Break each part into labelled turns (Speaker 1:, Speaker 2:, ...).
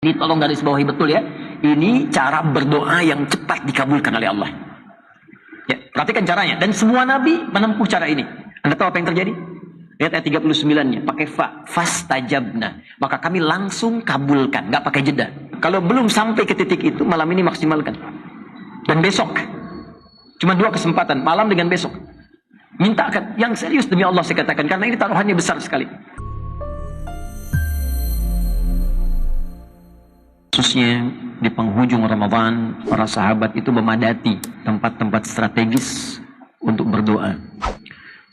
Speaker 1: Ini tolong garis bawahi betul ya. Ini cara berdoa yang cepat dikabulkan oleh Allah. Ya, perhatikan caranya. Dan semua nabi menempuh cara ini. Anda tahu apa yang terjadi? Lihat ayat 39-nya. Pakai fa. Fastajabna. Maka kami langsung kabulkan. Nggak pakai jeda. Kalau belum sampai ke titik itu, malam ini maksimalkan. Dan besok. Cuma 2 kesempatan. Malam dengan besok. Mintakan. Yang serius demi Allah saya katakan. Karena ini taruhannya besar sekali. Khususnya di penghujung Ramadan, para sahabat itu memadati tempat-tempat strategis untuk berdoa.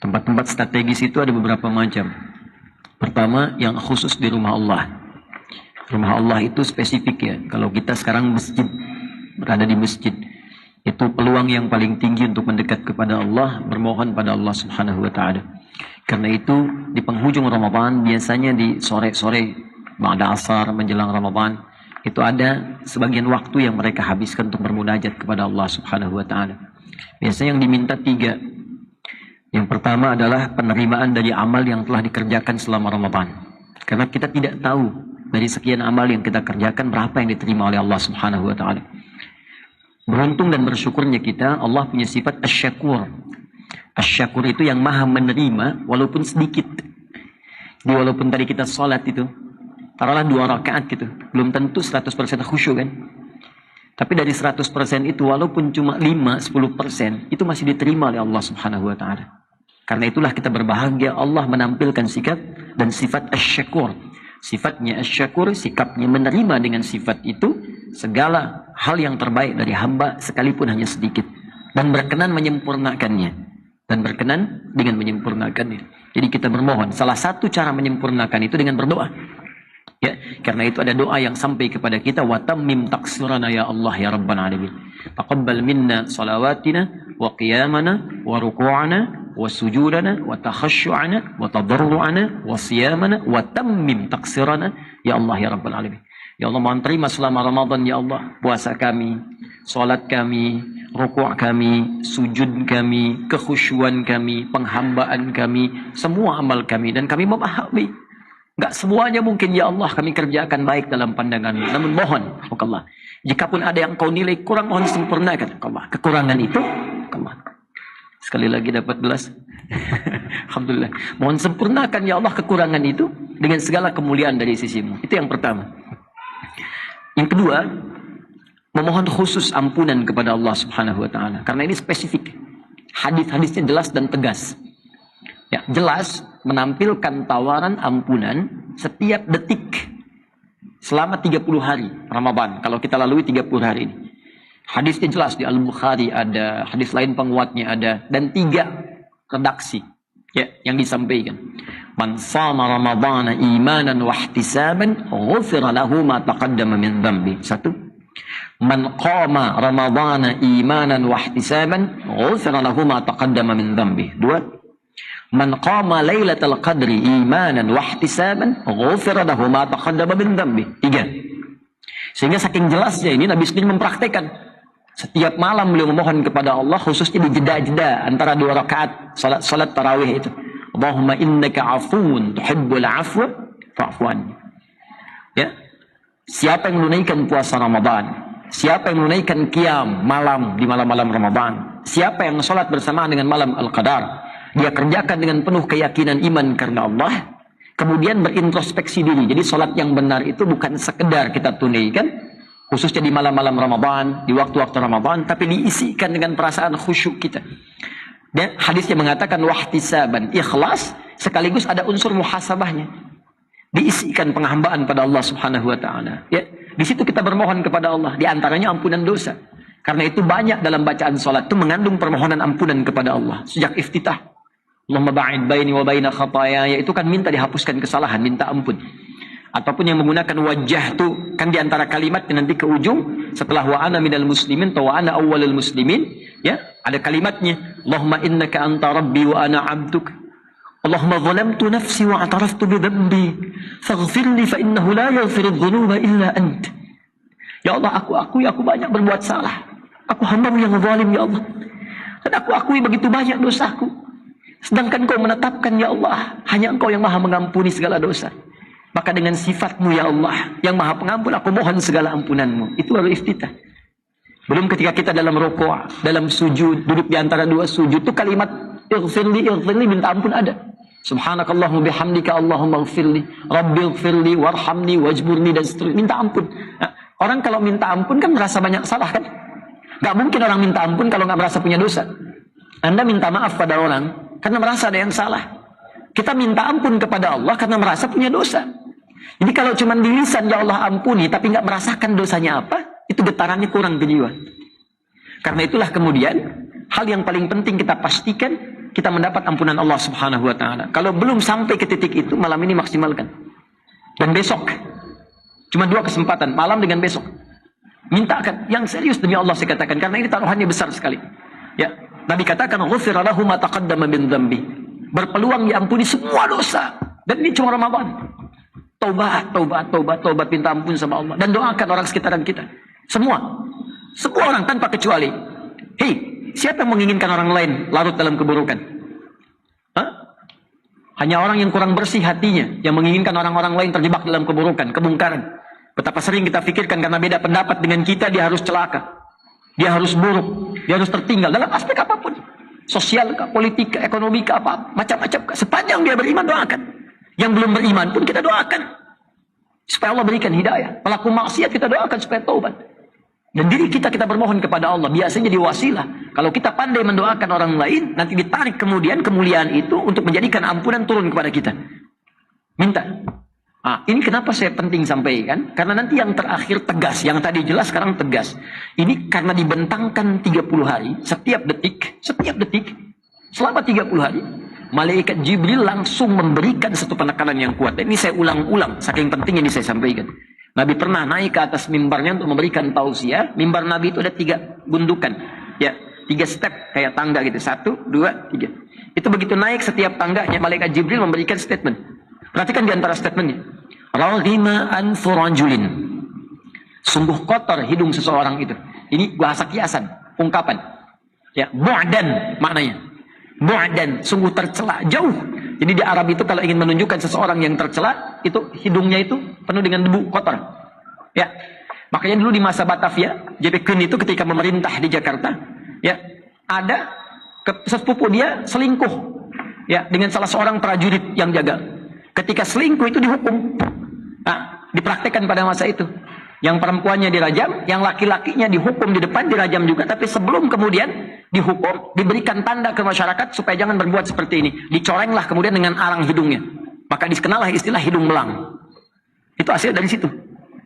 Speaker 1: Tempat-tempat strategis itu ada beberapa macam. Pertama, yang khusus di rumah Allah. Rumah Allah itu spesifik ya. Kalau kita sekarang masjid, berada di masjid, itu peluang yang paling tinggi untuk mendekat kepada Allah, bermohon pada Allah Subhanahu wa Ta'ala. Karena itu di penghujung Ramadan, biasanya di sore-sore, ba'da asar menjelang Ramadan, itu ada sebagian waktu yang mereka habiskan untuk bermunajat kepada Allah Subhanahu wa Ta'ala. Biasanya yang diminta 3. Yang pertama adalah penerimaan dari amal yang telah dikerjakan selama Ramadan. Karena kita tidak tahu dari sekian amal yang kita kerjakan berapa yang diterima oleh Allah Subhanahu wa Ta'ala. Beruntung dan bersyukurnya kita, Allah punya sifat asy-syakur. Asy-syakur itu yang maha menerima walaupun sedikit. Walaupun tadi kita sholat itu, taruhlah 2 rakaat gitu, belum tentu 100% khusyuk kan. Tapi dari 100% itu walaupun cuma 5-10% itu masih diterima oleh Allah Subhanahu wa Ta'ala. Karena itulah kita berbahagia Allah menampilkan sikap dan sifat asy-syakur. Sifatnya asy-syakur, sikapnya menerima dengan sifat itu segala hal yang terbaik dari hamba sekalipun hanya sedikit, dan berkenan menyempurnakannya, dan berkenan dengan menyempurnakannya. Jadi kita bermohon, salah satu cara menyempurnakan itu dengan berdoa. Ya, karena itu ada doa yang sampai kepada kita, wa tammim taqsirana ya Allah ya rabbal alamin. Taqabbal minna salawatina wa qiyamana wa ruku'ana wa sujudana wa takhasyu'ana wa tadarru'ana wa siyamana wa tammim taqsirana ya Allah ya rabbal alamin. Ya Allah, mohon terima selama Ramadan ya Allah, puasa kami, salat kami, rukuk kami, sujud kami, kekhusyuan kami, penghambaan kami, semua amal kami, dan kami memahami enggak semuanya mungkin ya Allah kami kerjakan baik dalam pandangan-Mu. Namun mohon Allah, jikapun ada yang Kau nilai kurang, mohon sempurnakan Allah. Kekurangan itu Allah. Sekali lagi dapat belas. Alhamdulillah. Mohon sempurnakan ya Allah kekurangan itu dengan segala kemuliaan dari sisi-Mu. Itu yang pertama. Yang kedua, memohon khusus ampunan kepada Allah Subhanahu wa Ta'ala. Karena ini spesifik. Hadis-hadisnya jelas dan tegas. Ya, jelas menampilkan tawaran ampunan setiap detik selama 30 hari Ramadan. Kalau kita lalui 30 hari ini. Hadisnya jelas di Al-Bukhari ada, hadis lain penguatnya ada, dan 3 redaksi ya yang disampaikan. Man shama Ramadhana imanan wa ihtisaban ghufira lahu ma taqaddama min dhanbi. 1. Man qama Ramadhana imanan wa ihtisaban ghufira lahu ma taqaddama min dhanbi. 2. Man qama lailatul qadri imanan wa ihtisaban ghufira lahu ma taqaddama min dhanbi. 3. Sehingga saking jelasnya ini Nabi sendiri mempraktekkan. Setiap malam beliau memohon kepada Allah, khususnya di jeda-jeda antara 2 rakaat salat tarawih itu. Allahumma innaka afuwun tuhibbul afwa fa'fu anni. Ya. Siapa yang menunaikan puasa Ramadan, siapa yang menunaikan qiyam malam di malam-malam Ramadan, siapa yang salat bersamaan dengan malam Al-Qadar, dia kerjakan dengan penuh keyakinan iman karena Allah, kemudian berintrospeksi diri. Jadi sholat yang benar itu bukan sekedar kita tunaikan, khususnya di malam-malam Ramadan, di waktu-waktu Ramadan, tapi diisikan dengan perasaan khusyuk kita. Dan hadisnya mengatakan wahtisaban, ikhlas, sekaligus ada unsur muhasabahnya. Diisikan penghambaan pada Allah Subhanahu wa Ta'ala. Ya, di situ kita bermohon kepada Allah, di antaranya ampunan dosa. Karena itu banyak dalam bacaan sholat itu mengandung permohonan ampunan kepada Allah sejak iftitah. Allahumma ba'id baini wa baina khataaya, itu kan minta dihapuskan kesalahan, minta ampun. Ataupun yang menggunakan wajah itu kan di antara kalimat nanti ke ujung setelah wa ana minal muslimin atau wa ana awwalul muslimin, ya, ada kalimatnya Allahumma innaka anta rabbi wa ana 'abduk. Allahumma zalamtu nafsi wa ataraftu bi dhanbi faghfirli fa innahu la yaghfiru dhunuba illa ant. Ya Allah, aku akui aku banyak berbuat salah. Aku hamba-Mu yang zalim ya Allah. Dan aku akui begitu banyak dosaku. Sedangkan Kau menetapkan ya Allah, hanya Engkau yang maha mengampuni segala dosa. Maka dengan sifatmu ya Allah yang maha pengampun, aku mohon segala ampunanmu. Itu baru iftitah. Belum ketika kita dalam rukuk, dalam sujud, duduk di antara dua sujud, itu kalimat ighfirli, minta ampun ada. Subhanakallahumma bihamdika Allahumma ighfirli, Rabbi ighfirli, warhamni, wajburni, dan seterusnya. Minta ampun. Nah, orang kalau minta ampun kan merasa banyak salah kan? Gak mungkin orang minta ampun kalau gak merasa punya dosa. Anda minta maaf pada orang karena merasa ada yang salah. Kita minta ampun kepada Allah karena merasa punya dosa. Jadi kalau cuma di lisan ya Allah ampuni tapi nggak merasakan dosanya apa, itu getarannya kurang ke jiwa. Karena itulah kemudian hal yang paling penting kita pastikan kita mendapat ampunan Allah Subhanahu wa taala. Kalau belum sampai ke titik itu, malam ini maksimalkan. Dan besok. Cuma 2 kesempatan, malam dengan besok. Mintakan yang serius demi Allah saya katakan karena ini taruhannya besar sekali. Ya, Nabi katakan ghufira lahu ma taqaddama min dzambi. Berpeluang diampuni semua dosa. Dan ini cuma Ramadan. Taubat, minta ampun sama Allah. Dan doakan orang sekitaran kita. Semua orang tanpa kecuali. Hei, siapa yang menginginkan orang lain larut dalam keburukan? Hah? Hanya orang yang kurang bersih hatinya yang menginginkan orang-orang lain terjebak dalam keburukan, kemungkaran. Betapa sering kita pikirkan karena beda pendapat dengan kita, dia harus celaka. Dia harus buruk. Dia harus tertinggal dalam aspek apapun. Sosial, politik, ekonomi, apa, macam-macam. Sepanjang dia beriman, doakan. Yang belum beriman pun kita doakan supaya Allah berikan hidayah. Pelaku maksiat kita doakan supaya taubat. Dan diri kita bermohon kepada Allah. Biasanya jadi wasilah. Kalau kita pandai mendoakan orang lain, nanti ditarik kemudian kemuliaan itu untuk menjadikan ampunan turun kepada kita. Minta. Ini kenapa saya penting sampaikan? Karena nanti yang terakhir tegas. Yang tadi jelas sekarang tegas. Ini karena dibentangkan 30 hari. Setiap detik. Selama 30 hari. Malaikat Jibril langsung memberikan satu penekanan yang kuat. Ini saya ulang-ulang, saking pentingnya ini saya sampaikan. Nabi pernah naik ke atas mimbarnya untuk memberikan tausiah. Mimbar Nabi itu ada 3 gundukan. Ya, 3 step kayak tangga gitu. 1, 2, 3. Itu begitu naik setiap tangganya, Malaikat Jibril memberikan statement. Perhatikan di antara statementnya. Raghima anfu rajulin. Sungguh kotor hidung seseorang itu. Ini bahasa kiasan, ungkapan. Ya, bu'dan maknanya. Bu'dan, sungguh tercela, jauh. Jadi di Arab itu kalau ingin menunjukkan seseorang yang tercela, itu hidungnya itu penuh dengan debu kotor. Ya. Makanya dulu di masa Batavia, JP Kuhn itu ketika memerintah di Jakarta, ya, ada sepupu dia selingkuh, ya, dengan salah seorang prajurit yang jaga. Ketika selingkuh itu dihukum. Nah, dipraktekkan pada masa itu. Yang perempuannya dirajam, yang laki-lakinya dihukum di depan, dirajam juga. Tapi sebelum kemudian dihukum, diberikan tanda ke masyarakat supaya jangan berbuat seperti ini. Dicorenglah kemudian dengan arang hidungnya. Maka dikenallah istilah hidung belang. Itu hasil dari situ.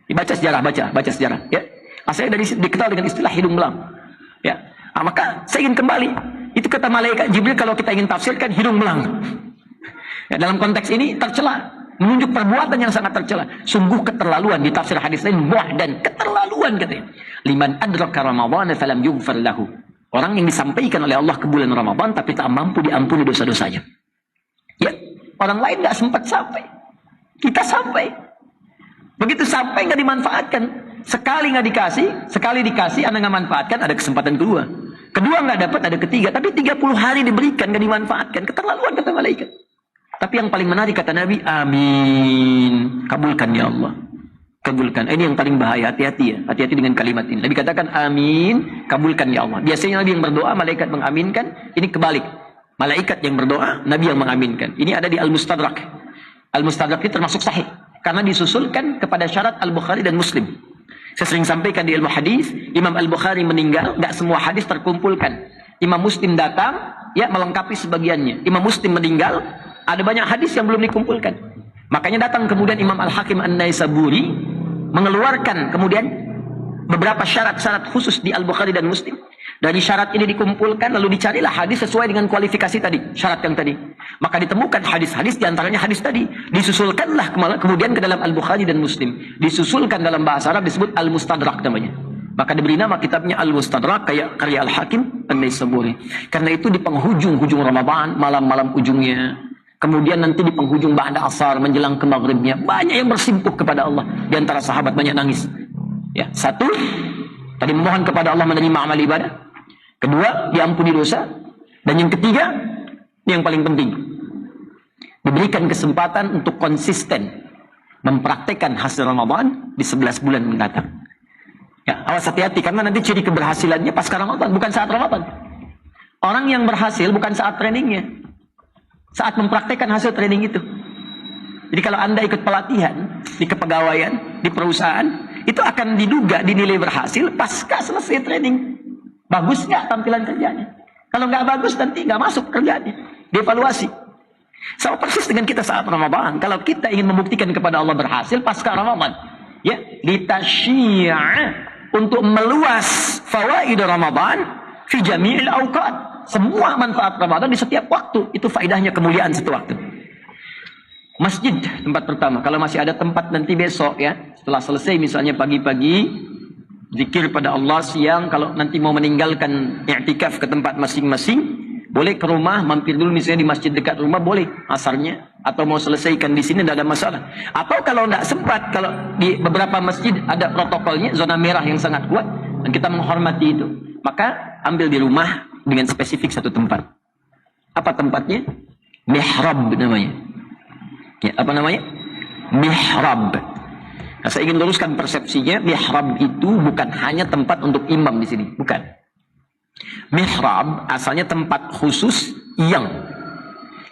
Speaker 1: Dibaca sejarah, baca sejarah. Ya. Hasilnya dari situ dikenal dengan istilah hidung belang. Ya. Maka saya ingin kembali. Itu kata Malaikat Jibril kalau kita ingin tafsirkan hidung belang. Ya, dalam konteks ini tercela. Menunjuk perbuatan yang sangat tercela. Sungguh keterlaluan di tafsir hadis lain. Dan keterlaluan katanya. Liman adraka Ramadhan falam yughfar lahu. Orang yang disampaikan oleh Allah ke bulan Ramadan tapi tak mampu diampuni dosa-dosanya. Ya, orang lain gak sempat sampai. Kita sampai. Begitu sampai gak dimanfaatkan. Sekali gak dikasih, sekali dikasih Anda gak manfaatkan, ada kesempatan kedua. Kedua gak dapat, ada ketiga. Tapi 30 hari diberikan gak dimanfaatkan. Keterlaluan kata malaikat. Tapi yang paling menarik kata Nabi, amin. Kabulkan ya Allah. Kabulkan. Ini yang paling bahaya. Hati-hati ya. Hati-hati dengan kalimat ini. Nabi katakan amin. Kabulkan ya Allah. Biasanya Nabi yang berdoa, malaikat mengaminkan. Ini kebalik. Malaikat yang berdoa, Nabi yang mengaminkan. Ini ada di Al-Mustadrak. Al-Mustadrak ini termasuk sahih. Karena disusulkan kepada syarat Al-Bukhari dan Muslim. Saya sering sampaikan di ilmu hadis, Imam Al-Bukhari meninggal, gak semua hadis terkumpulkan. Imam Muslim datang, ya melengkapi sebagiannya. Imam Muslim meninggal, ada banyak hadis yang belum dikumpulkan. Makanya datang kemudian Imam Al-Hakim An-Naisaburi mengeluarkan kemudian beberapa syarat-syarat khusus di Al-Bukhari dan Muslim. Dari syarat ini dikumpulkan lalu dicarilah hadis sesuai dengan kualifikasi tadi, syarat yang tadi. Maka ditemukan hadis-hadis diantaranya hadis tadi. Disusulkanlah kemudian ke dalam Al-Bukhari dan Muslim. Disusulkan dalam bahasa Arab disebut Al-Mustadrak namanya. Maka diberi nama kitabnya Al-Mustadrak kayak karya Al-Hakim An-Naisaburi. Karena itu di penghujung-hujung Ramadan, malam-malam ujungnya. Kemudian nanti di penghujung ba'da asar menjelang ke maghribnya banyak yang bersimpuh kepada Allah. Di antara sahabat banyak nangis. Ya, satu, tadi memohon kepada Allah menerima amal ibadah. Kedua, diampuni dosa. Dan yang ketiga, ini yang paling penting. Diberikan kesempatan untuk konsisten mempraktekkan hasil Ramadan di 11 bulan mendatang. Ya, awas hati-hati karena nanti ciri keberhasilannya pasca Ramadan, bukan saat Ramadan. Orang yang berhasil bukan saat trainingnya, saat mempraktekkan hasil training itu. Jadi kalau Anda ikut pelatihan di kepegawaian, di perusahaan, itu akan diduga dinilai berhasil pasca selesai training. Bagus nggak tampilan kerjanya? Kalau nggak bagus nanti nggak masuk kerjanya, dievaluasi. Sama persis dengan kita saat Ramadan. Kalau kita ingin membuktikan kepada Allah berhasil pasca Ramadan, ya, litasyi'a, untuk meluas fawaid Ramadan fi jami'il awqat. Semua manfaat Ramadan di setiap waktu. Itu faedahnya kemuliaan satu waktu. Masjid tempat pertama. Kalau masih ada tempat nanti besok ya, setelah selesai misalnya pagi-pagi zikir pada Allah, siang kalau nanti mau meninggalkan i'tikaf ke tempat masing-masing, boleh ke rumah, mampir dulu misalnya di masjid dekat rumah, boleh asarnya, atau mau selesaikan di sini tidak ada masalah. Atau kalau tidak sempat, kalau di beberapa masjid ada protokolnya, zona merah yang sangat kuat dan kita menghormati itu, maka ambil di rumah dengan spesifik satu tempat. Apa tempatnya? Mihrab namanya. Ya, apa namanya? Mihrab. Nah, saya ingin luruskan persepsinya, mihrab itu bukan hanya tempat untuk imam di sini, bukan. Mihrab asalnya tempat khusus yang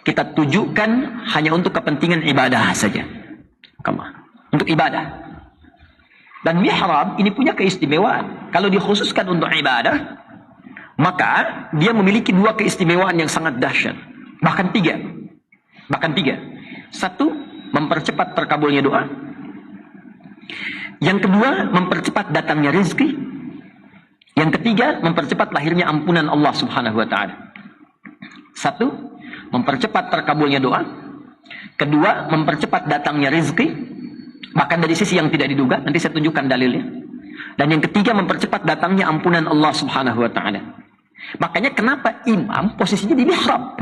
Speaker 1: kita tujukan hanya untuk kepentingan ibadah saja. Untuk ibadah. Dan mihrab ini punya keistimewaan. Kalau dikhususkan untuk ibadah, maka dia memiliki dua keistimewaan yang sangat dahsyat. Bahkan tiga. Satu, mempercepat terkabulnya doa. Yang kedua, mempercepat datangnya rezeki. Yang ketiga, mempercepat lahirnya ampunan Allah Subhanahu wa ta'ala. Satu, mempercepat terkabulnya doa. Kedua, mempercepat datangnya rezeki. Bahkan dari sisi yang tidak diduga, nanti saya tunjukkan dalilnya. Dan yang ketiga, mempercepat datangnya ampunan Allah Subhanahu wa ta'ala. Makanya kenapa imam posisinya di mihrab?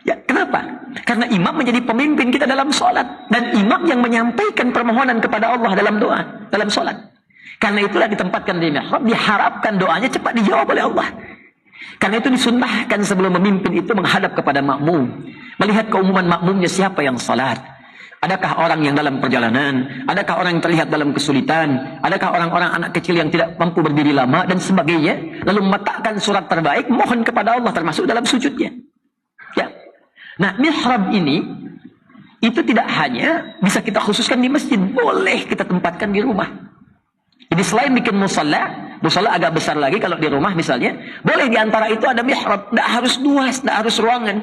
Speaker 1: Ya, kenapa? Karena imam menjadi pemimpin kita dalam sholat. Dan imam yang menyampaikan permohonan kepada Allah dalam doa, dalam sholat. Karena itulah ditempatkan di mihrab, diharapkan doanya cepat dijawab oleh Allah. Karena itu disunnahkan sebelum memimpin itu menghadap kepada makmum. Melihat keumuman makmumnya siapa yang sholat. Adakah orang yang dalam perjalanan? Adakah orang yang terlihat dalam kesulitan? Adakah orang-orang anak kecil yang tidak mampu berdiri lama dan sebagainya? Lalu meletakkan surat terbaik, mohon kepada Allah termasuk dalam sujudnya. Ya. Nah, mihrab ini itu tidak hanya bisa kita khususkan di masjid, boleh kita tempatkan di rumah. Jadi selain bikin musalla agak besar lagi kalau di rumah misalnya, boleh di antara itu ada mihrab, tidak harus luas, tidak harus ruangan.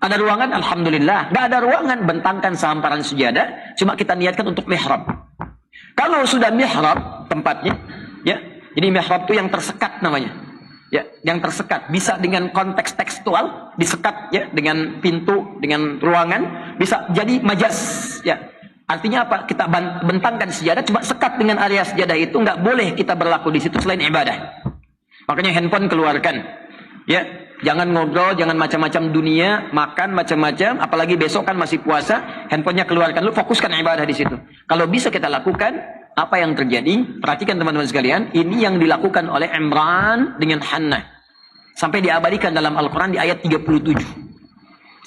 Speaker 1: Ada ruangan, alhamdulillah. Nggak ada ruangan, bentangkan sehamparan sejadah. Cuma kita niatkan untuk mihrab. Kalau sudah mihrab tempatnya, ya, jadi mihrab itu yang tersekat namanya. Ya, yang tersekat. Bisa dengan konteks tekstual, disekat ya, dengan pintu, dengan ruangan. Bisa jadi majas. Ya. Artinya apa? Kita bentangkan sejadah, cuma sekat dengan area sejadah itu. Nggak boleh kita berlaku di situ selain ibadah. Makanya handphone keluarkan. Ya. Jangan ngobrol, jangan macam-macam dunia, makan macam-macam, apalagi besok kan masih puasa, handphonenya keluarkan, lu fokuskan ibadah di situ. Kalau bisa kita lakukan, apa yang terjadi? Perhatikan teman-teman sekalian, ini yang dilakukan oleh Imran dengan Hannah. Sampai diabadikan dalam Al-Quran di ayat 37.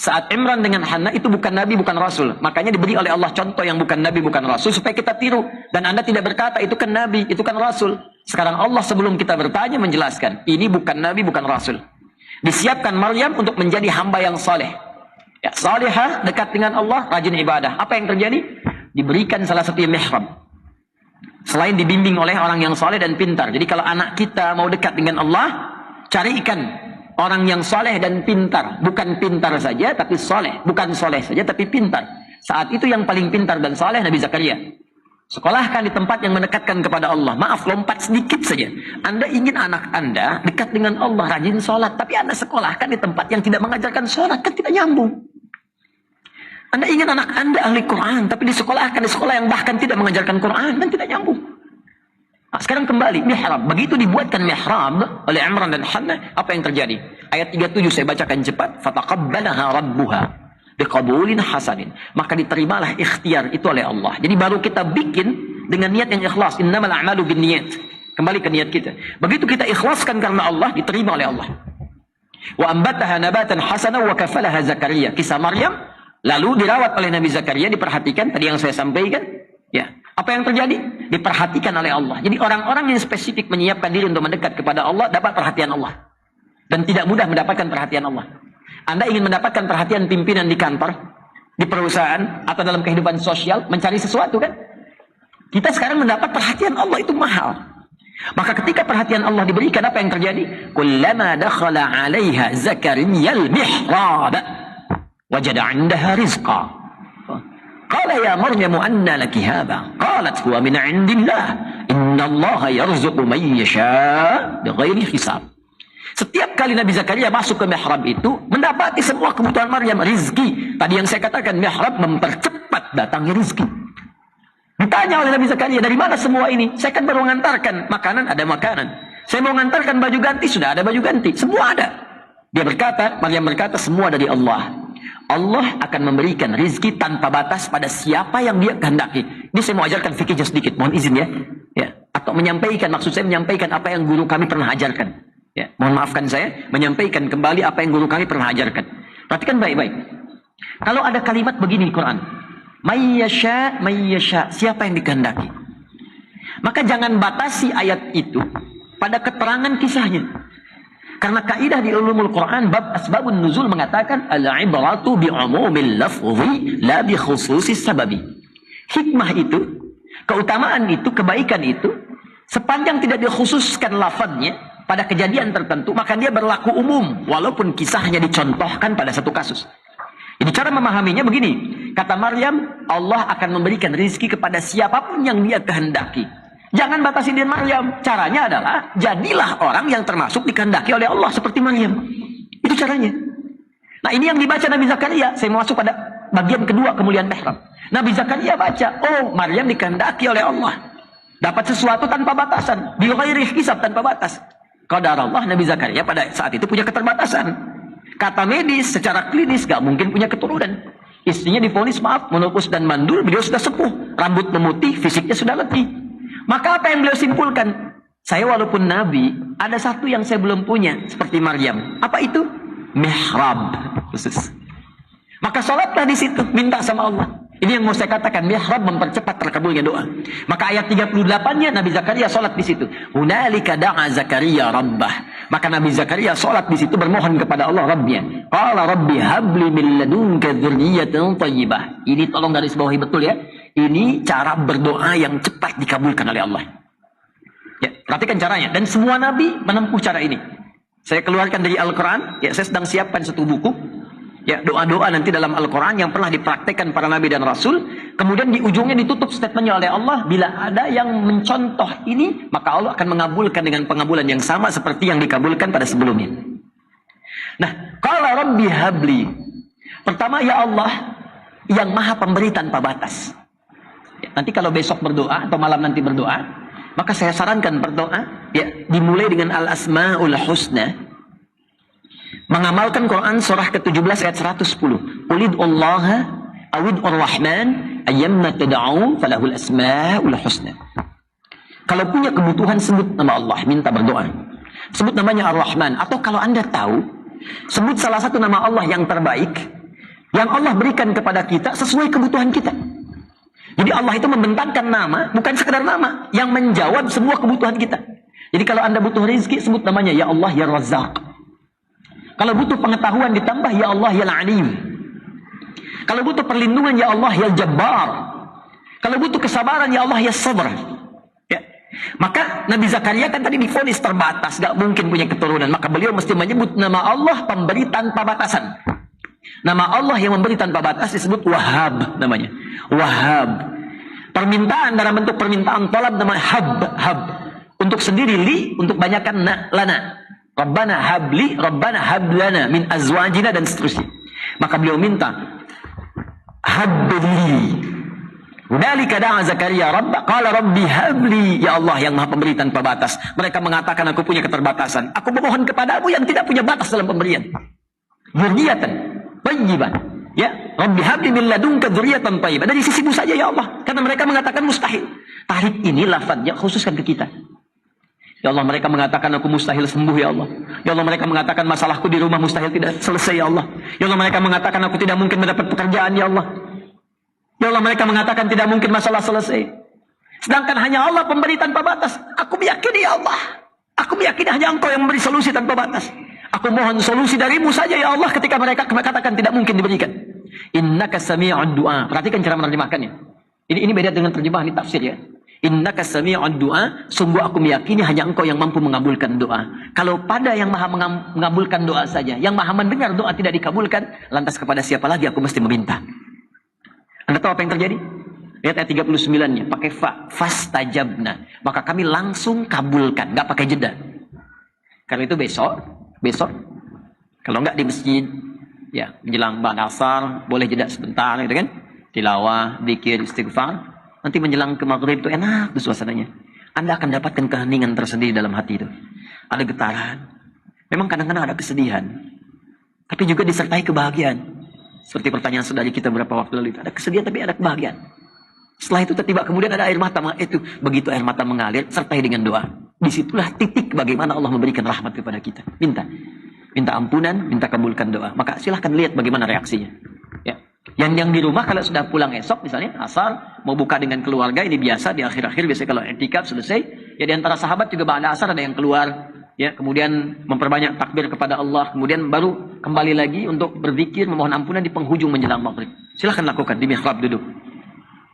Speaker 1: Saat Imran dengan Hannah itu bukan Nabi, bukan Rasul. Makanya diberi oleh Allah contoh yang bukan Nabi, bukan Rasul, supaya kita tiru. Dan Anda tidak berkata, itu kan Nabi, itu kan Rasul. Sekarang Allah sebelum kita bertanya menjelaskan, ini bukan Nabi, bukan Rasul. Disiapkan Maryam untuk menjadi hamba yang saleh. Ya, salihah, dekat dengan Allah, rajin ibadah. Apa yang terjadi? Diberikan salah satu mihrab. Selain dibimbing oleh orang yang saleh dan pintar. Jadi kalau anak kita mau dekat dengan Allah, carikan orang yang saleh dan pintar. Bukan pintar saja, tapi saleh. Bukan saleh saja, tapi pintar. Saat itu yang paling pintar dan saleh Nabi Zakaria. Sekolahkan di tempat yang mendekatkan kepada Allah. Maaf, lompat sedikit saja. Anda ingin anak Anda dekat dengan Allah, rajin sholat. Tapi Anda sekolahkan di tempat yang tidak mengajarkan sholat. Kan tidak nyambung. Anda ingin anak Anda ahli Quran. Tapi disekolahkan di sekolah yang bahkan tidak mengajarkan Quran. Kan tidak nyambung. Nah, sekarang kembali, mihrab. Begitu dibuatkan mihrab oleh Imran dan Hannah, apa yang terjadi? Ayat 37 saya bacakan cepat. Fataqabbalaha rabbuha biqabulin hasanin, maka diterimalah ikhtiar itu oleh Allah. Jadi baru kita bikin dengan niat yang ikhlas. Innamal a'malu binniyat. Kembali ke niat kita. Begitu kita ikhlaskan karena Allah, diterima oleh Allah. Wa ambataha nabatan hasana wa kafalaha Zakaria. Kisah Maryam, Lalu dirawat oleh Nabi Zakaria, diperhatikan tadi yang saya sampaikan. Ya, apa yang terjadi? Diperhatikan oleh Allah. Jadi orang-orang yang spesifik menyiapkan diri untuk mendekat kepada Allah dapat perhatian Allah. Dan tidak mudah mendapatkan perhatian Allah. Anda ingin mendapatkan perhatian pimpinan di kantor, di perusahaan, atau dalam kehidupan sosial, mencari sesuatu kan? Kita sekarang mendapat perhatian Allah itu mahal. Maka ketika perhatian Allah diberikan, apa yang terjadi? Kullama dakhala 'alaiha Zakariyal mihrab wajada 'indaha rizqa. Qala ya Maryam anna laki hadha? Qalat huwa min 'indillah. Innallaha yarzuqu man yasha' bighairi hisab. Setiap kali Nabi Zakaria masuk ke mihrab itu, mendapati semua kebutuhan Maryam, rizki. Tadi yang saya katakan, mihrab mempercepat datangnya rizki. Ditanya oleh Nabi Zakaria, dari mana semua ini? Saya kan baru mengantarkan makanan, ada makanan. Saya mau mengantarkan baju ganti, sudah ada baju ganti. Semua ada. Dia berkata, Maryam berkata, semua dari Allah. Allah akan memberikan rizki tanpa batas pada siapa yang dia kehendaki. Ini saya mau ajarkan fikihnya sedikit, mohon izin ya. Atau menyampaikan, maksud saya menyampaikan apa yang guru kami pernah ajarkan. Ya, mohon maafkan saya, menyampaikan kembali apa yang guru kami pernah ajarkan. Perhatikan baik-baik. Kalau ada kalimat begini di Quran, mayyasha, mayyasha, siapa yang dikehendaki. Maka jangan batasi ayat itu pada keterangan kisahnya. Karena kaidah di ulumul Quran bab asbabun nuzul mengatakan al-ibratu bi'umumil lafzi la bi khususis sababi. Hikmah itu, keutamaan itu, kebaikan itu sepanjang tidak dikhususkan lafadznya pada kejadian tertentu, maka dia berlaku umum walaupun kisahnya dicontohkan pada satu kasus. Jadi cara memahaminya begini, kata Maryam, Allah akan memberikan rizki kepada siapapun yang dia kehendaki. Jangan batasi dengan Maryam. Caranya adalah, jadilah orang yang termasuk dikehendaki oleh Allah seperti Maryam. Itu caranya. Nah ini yang dibaca Nabi Zakaria. Saya mau masuk pada bagian kedua kemuliaan mihrab. Nabi Zakaria baca, oh Maryam dikehendaki oleh Allah. Dapat sesuatu tanpa batasan. Bi ghairi hisab, tanpa batas. Qadar Allah, Nabi Zakaria pada saat itu punya keterbatasan. Kata medis, secara klinis gak mungkin punya keturunan. Istrinya divonis maaf, menopause dan mandul, beliau sudah sepuh. Rambut memutih, fisiknya sudah letih. Maka apa yang beliau simpulkan? Saya walaupun nabi, ada satu yang saya belum punya, seperti Maryam. Apa itu? Mihrab khusus. Maka sholatlah di situ, minta sama Allah. Ini yang mau saya katakan, mihrab mempercepat terkabulnya doa. Maka ayat 38-nya Nabi Zakaria sholat di situ. Hunalika da'a Zakaria rabbah. Maka Nabi Zakaria sholat di situ bermohon kepada Allah Rabbnya. Qala Rabbi habli min ladunka dzurriyyatan thayyibah. Ini tolong garis bawahi betul ya. Ini cara berdoa yang cepat dikabulkan oleh Allah. Ya, perhatikan caranya. Dan semua nabi menempuh cara ini. Saya keluarkan dari Al-Quran. Ya, saya sedang siapkan satu buku. Ya, doa-doa nanti dalam Al-Quran yang pernah dipraktekkan para nabi dan rasul. Kemudian di ujungnya ditutup statementnya oleh Allah. Bila ada yang mencontoh ini, maka Allah akan mengabulkan dengan pengabulan yang sama seperti yang dikabulkan pada sebelumnya. Nah, qala Rabbi habli. Pertama, ya Allah yang maha pemberi tanpa batas. Ya, nanti kalau besok berdoa atau malam nanti berdoa, maka saya sarankan berdoa ya dimulai dengan al-asmaul husna. Mengamalkan Quran surah ke-17 ayat 110. Qulid'ullaha awid'ur rahman ayyamma tad'u falahul asmaul husna. Kalau punya kebutuhan sebut nama Allah, minta berdoa. Sebut namanya Ar-Rahman, atau kalau Anda tahu, sebut salah satu nama Allah yang terbaik yang Allah berikan kepada kita sesuai kebutuhan kita. Jadi Allah itu membentangkan nama, bukan sekedar nama, yang menjawab semua kebutuhan kita. Jadi kalau Anda butuh rezeki, sebut namanya, ya Allah ya Razzaq. Kalau butuh pengetahuan ditambah, ya Allah ya Alim. Kalau butuh perlindungan, ya Allah ya Jabbar. Kalau butuh kesabaran, ya Allah ya Sabr. Ya. Maka Nabi Zakaria kan tadi divonis terbatas, gak mungkin punya keturunan. Maka beliau mesti menyebut nama Allah pemberi tanpa batasan. Nama Allah yang memberi tanpa batas disebut Wahhab namanya. Wahhab. Permintaan dalam bentuk permintaan tolab namanya hab. Untuk sendiri li, untuk banyakkan lana. Rabbana habli, Rabbana hablana min azwajina dan seterusnya. Maka beliau minta habli. Dzalika da'a Zakaria rabba qala rabbi habli, ya Allah yang Maha pemberi tanpa batas. Mereka mengatakan aku punya keterbatasan. Aku memohon kepadamu yang tidak punya batas dalam pemberian. Dzurriyyatan thayyibah. Ya, Rabbi habli min ladunka dzurriyyatan thayyibah. Dari sisimu saja ya Allah. Karena mereka mengatakan mustahil. Tahrif ini lafadznya khususkan ke kita. Ya Allah, mereka mengatakan aku mustahil sembuh ya Allah. Ya Allah, mereka mengatakan masalahku di rumah mustahil tidak selesai ya Allah. Ya Allah, mereka mengatakan aku tidak mungkin mendapat pekerjaan ya Allah. Ya Allah, mereka mengatakan tidak mungkin masalah selesai. Sedangkan hanya Allah pemberi tanpa batas. Aku meyakini ya Allah. Aku meyakini hanya Engkau yang memberi solusi tanpa batas. Aku mohon solusi darimu saja ya Allah ketika mereka katakan tidak mungkin diberikan. Innaka sami'ud du'a. Perhatikan cara menerjemahkannya. Ini beda dengan terjemahan di tafsir ya. Innaka sami'ud du'a. Sungguh aku meyakini hanya Engkau yang mampu mengabulkan doa. Kalau pada yang maha mengabulkan doa saja, yang maha mendengar doa tidak dikabulkan, lantas kepada siapa lagi aku mesti meminta? Anda tahu apa yang terjadi? Lihat ayat 39-nya, pakai fastajabna. Maka kami langsung kabulkan, nggak pakai jeda. Karena itu besok, kalau nggak di masjid, ya menjelang ba'da asar, boleh jeda sebentar, gitu kan? Tilawah, zikir, istighfar. Nanti menjelang ke maghrib itu enak tuh suasananya. Anda akan dapatkan keheningan tersendiri dalam hati itu. Ada getaran. Memang kadang-kadang ada kesedihan. Tapi juga disertai kebahagiaan. Seperti pertanyaan saudari kita beberapa waktu lalu itu. Ada kesedihan tapi ada kebahagiaan. Setelah itu tiba kemudian ada air mata. Begitu air mata mengalir, sertai dengan doa. Disitulah titik bagaimana Allah memberikan rahmat kepada kita. Minta ampunan, minta kabulkan doa. Maka silahkan lihat bagaimana reaksinya. Ya. Yang di rumah kalau sudah pulang esok misalnya asar mau buka dengan keluarga, ini biasa di akhir-akhir biasanya kalau i'tikaf selesai ya, di antara sahabat juga ba'da asar ada yang keluar ya, kemudian memperbanyak takbir kepada Allah, kemudian baru kembali lagi untuk berzikir memohon ampunan di penghujung menjelang maghrib. Silahkan lakukan di mihrab duduk.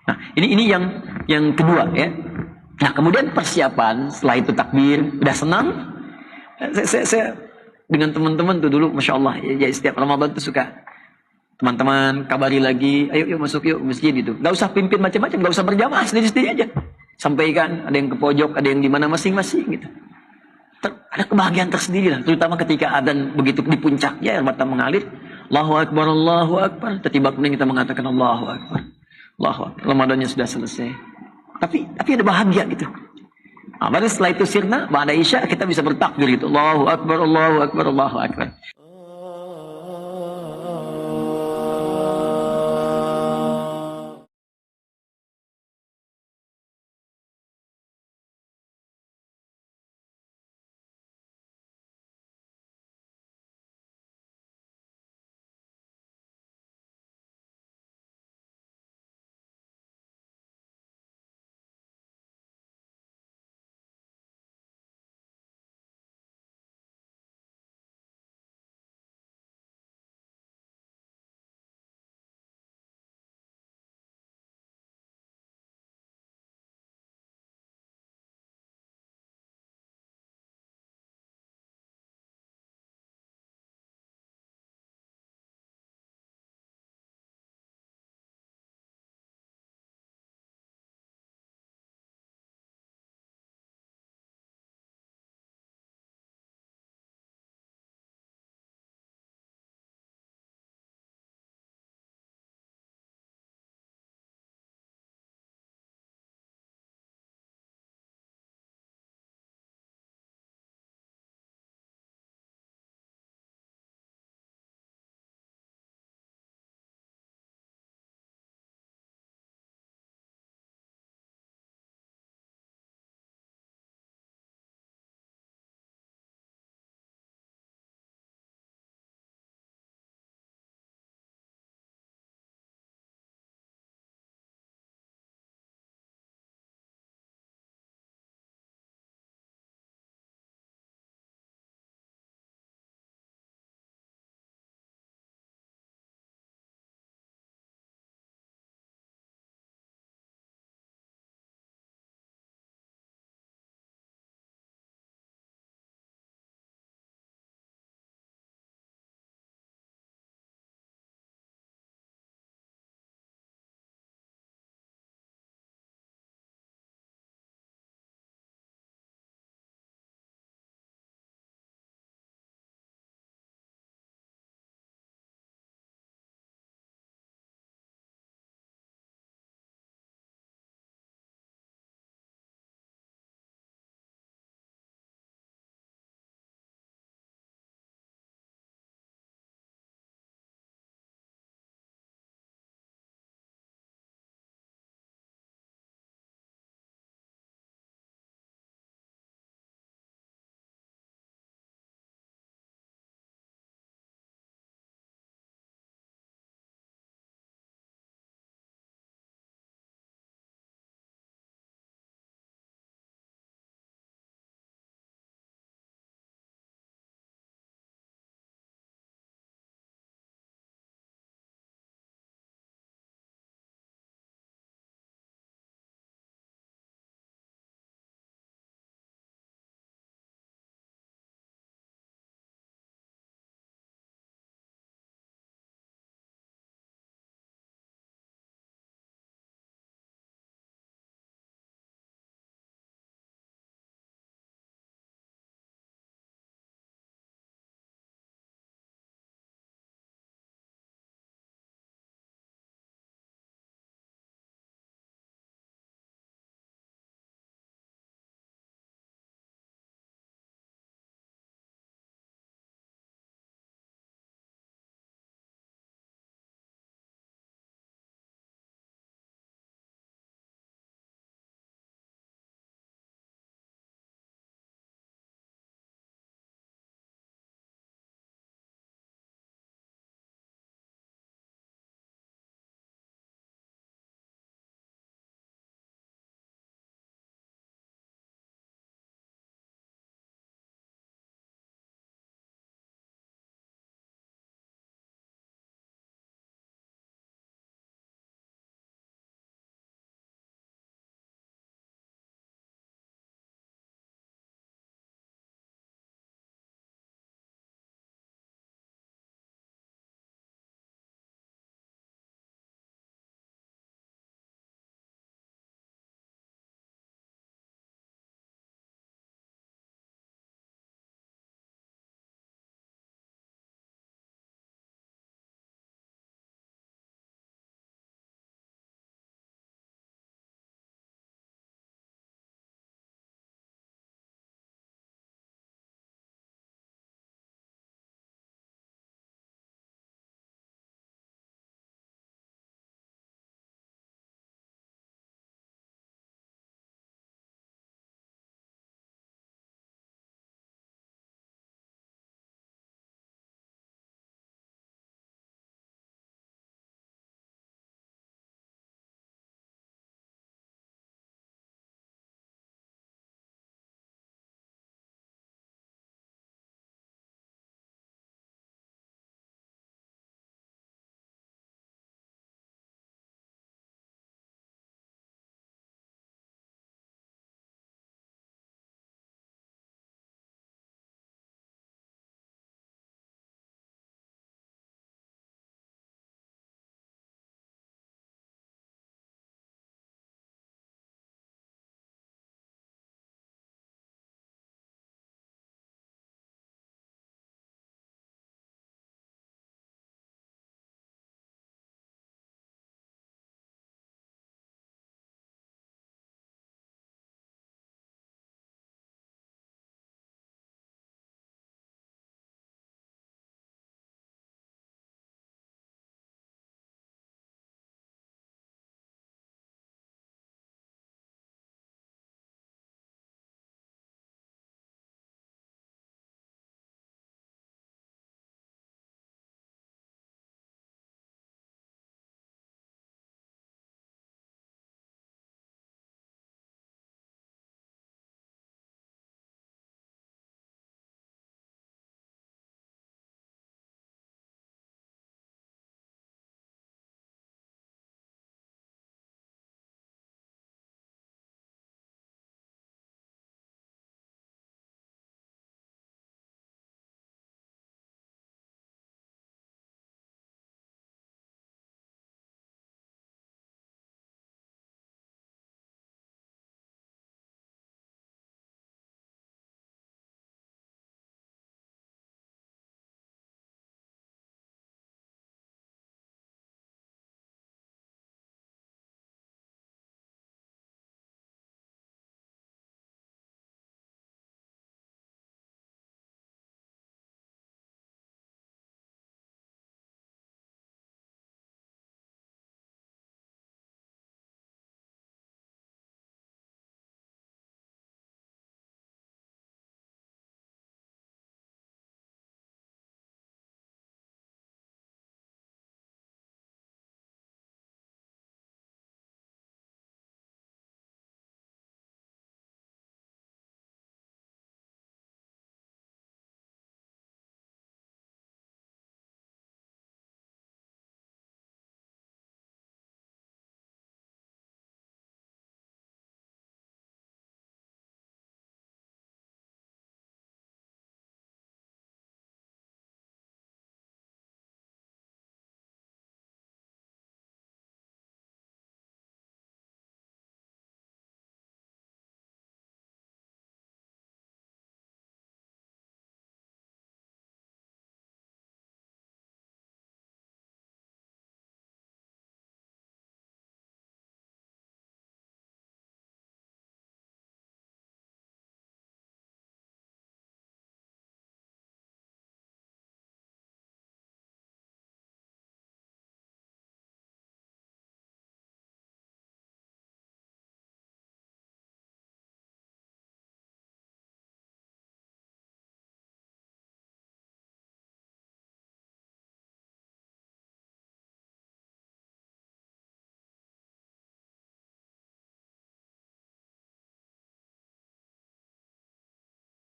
Speaker 1: Nah ini yang kedua ya. Nah kemudian persiapan setelah itu takbir udah senang. Saya dengan teman-teman tuh dulu masya Allah ya, setiap Ramadan tuh suka teman-teman kabari lagi, ayo yuk masuk yuk masjid gitu. Gak usah pimpin macam-macam, gak usah berjamaah, sendiri-sendiri aja. Sampaikan, ada yang ke pojok, ada yang di mana masing-masing gitu. Ada kebahagiaan tersendiri lah, terutama ketika adzan begitu di puncaknya, air mata mengalir, Allahu Akbar, Allahu Akbar. Tiba-tiba kemudian kita mengatakan Allahu Akbar, Allahu Akbar. Ramadannya sudah selesai. Tapi ada bahagia gitu. Nah, baru setelah itu sirna, ba'da isya kita bisa bertakbir gitu. Allahu Akbar, Allahu Akbar, Allahu Akbar.